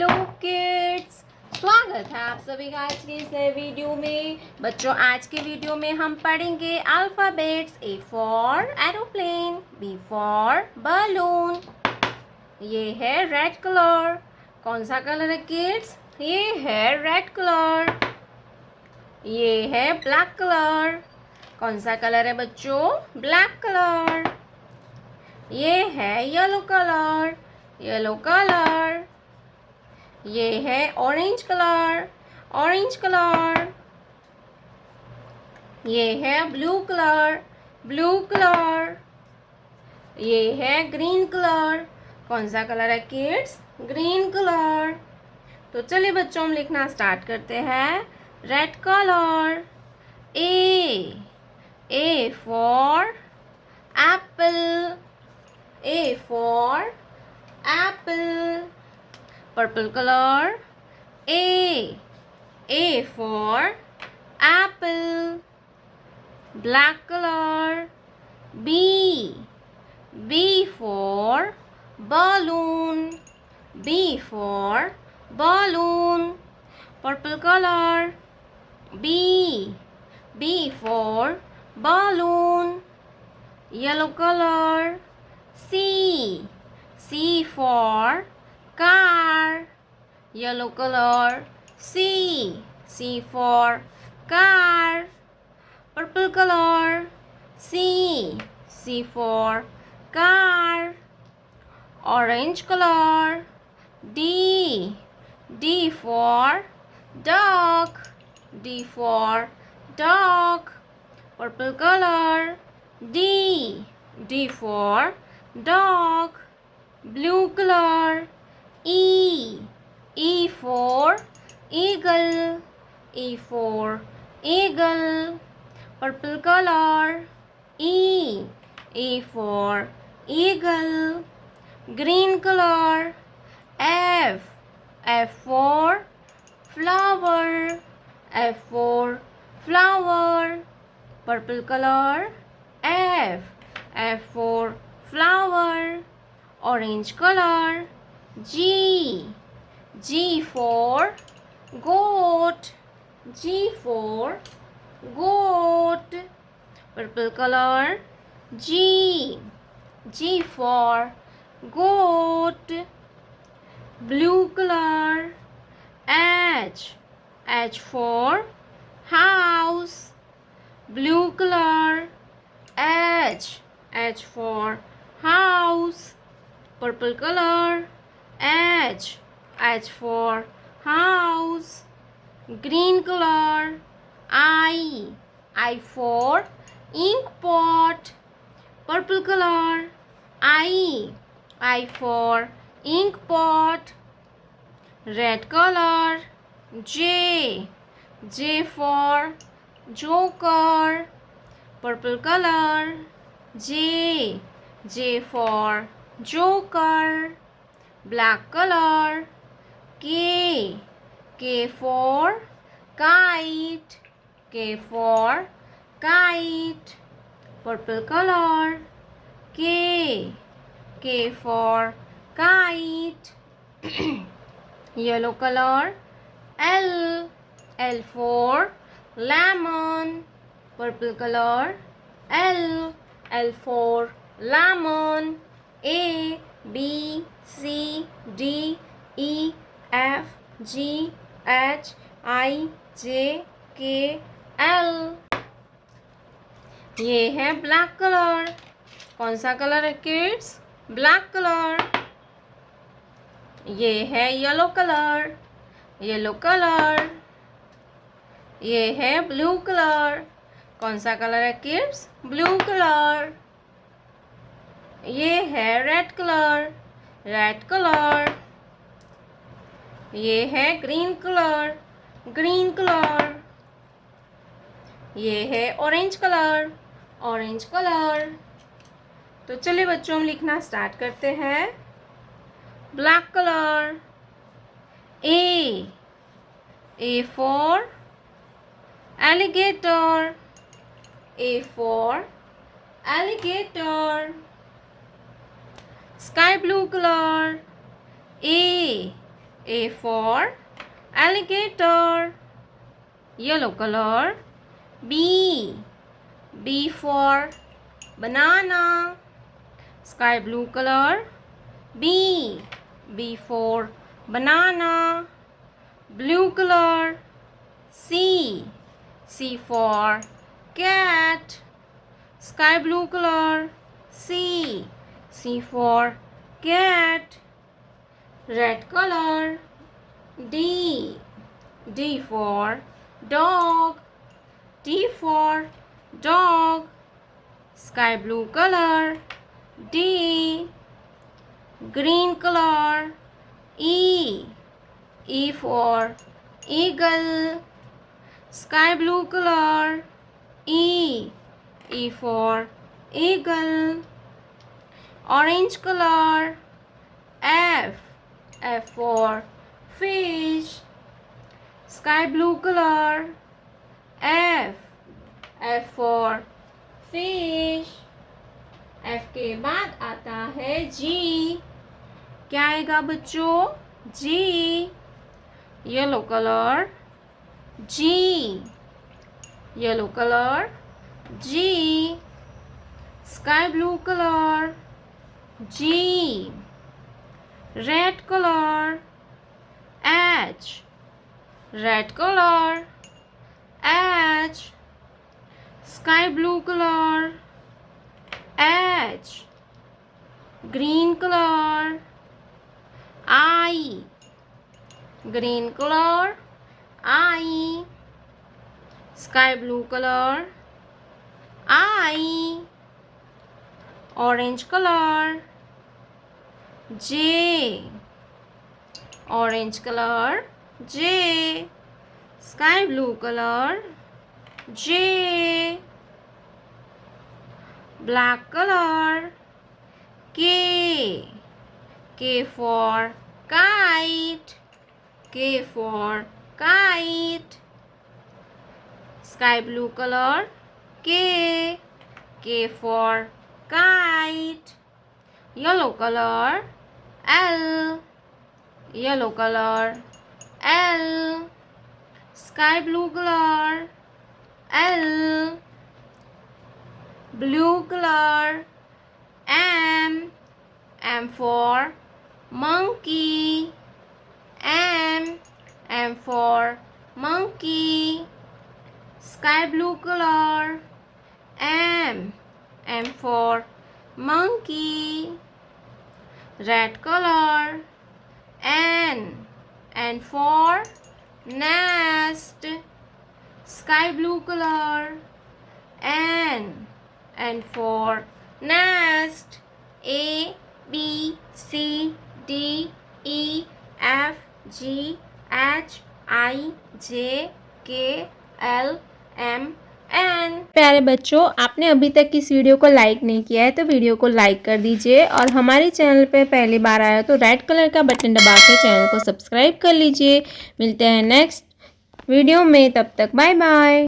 Hello kids, स्वागत है आप सभी का आज के इस नए वीडियो में। बच्चों, आज के वीडियो में हम पढ़ेंगे alphabets. A for aeroplane, B for balloon. ये है रेड कलर। कौन सा कलर है किड्स? ये है रेड कलर। ये है ब्लैक कलर। कौन सा कलर है बच्चों? Black colour. ये है येलो कलर। Yellow colour. ये है ऑरेंज कलर। Orange colour. ये है ब्लू कलर। Blue colour. ये है ग्रीन कलर। कौन सा कलर है किड्स? Green colour. तो चलिए बच्चों, हम लिखना स्टार्ट करते हैं। Red colour. A for Apple. A for Apple. Purple color. A for apple. Black color. B for balloon. B for balloon. Purple color. B for balloon. Yellow color. C for car. Yellow color. C for car. Purple color. C for car. Orange color. D for dog. D for dog. Purple color. D for dog. Blue color. E for eagle. E for eagle. Purple color. E for eagle. Green color. F for flower. F for flower. Purple color. F for flower. Orange color. G for goat. G for goat. Purple color. G for goat. Blue color. H for house. Blue color. H for house. Purple color. H for house. Green color. I for ink pot. Purple color. I for ink pot. Red color. J for joker. Purple color. J for joker. Black color. K for kite. K for kite. Purple color. K for kite. Yellow color. L for lemon. Purple color. L for lemon. A B C D E F G H I J K L। ये है black colour. कौन सा colour है kids? Black colour. ये है yellow colour. Yellow colour. ये है blue colour. कौन सा कलर है किड्स? Blue colour. ये है रेड कलर। Red colour. ये है ग्रीन कलर। Green colour. ये है ऑरेंज कलर। Orange colour. तो चलिए बच्चों, हम लिखना स्टार्ट करते हैं। Black colour. A for alligator. A for alligator. Sky blue color. A A for alligator. Yellow color. B. B for banana. Sky blue color. B. B for banana. Blue color. C. C for cat. Sky blue color. C. C for cat. Red color. D. D for dog. D for dog. Sky blue color. D. Green color. E. E for eagle. Sky blue color. E. E for eagle. Orange color. F. F for fish. Sky blue color. F. F for fish. F के बाद आता है G. क्या आएगा बच्चों? G. Yellow colour. G. Yellow colour. G. Sky blue colour. G. Red colour. H. Red colour. H. Sky blue colour. H. green color. I. green color. I. Sky blue color. I. Orange color. J. Orange color. J. Sky blue color. J. Black color. K. K for kite. K for kite. Sky blue color. K. K for kite. Yellow color. L. Yellow color. L. Sky blue color. L. Blue color. M. M for monkey. M. M for monkey. Sky blue color. M. M for monkey. Red color. N. N for nest. Sky blue color. N. N for nest. A. B. C. D. E. F. G. H. I. J. K. L. M. N। प्यारे बच्चों, आपने अभी तक इस video को like नहीं किया है तो वीडियो को लाइक कर दीजिए और हमारे चैनल पे पहली बार आया तो रेड कलर का बटन दबा के चैनल को सब्सक्राइब कर लीजिए। मिलते हैं नेक्स्ट वीडियो में, तब तक बाय बाय।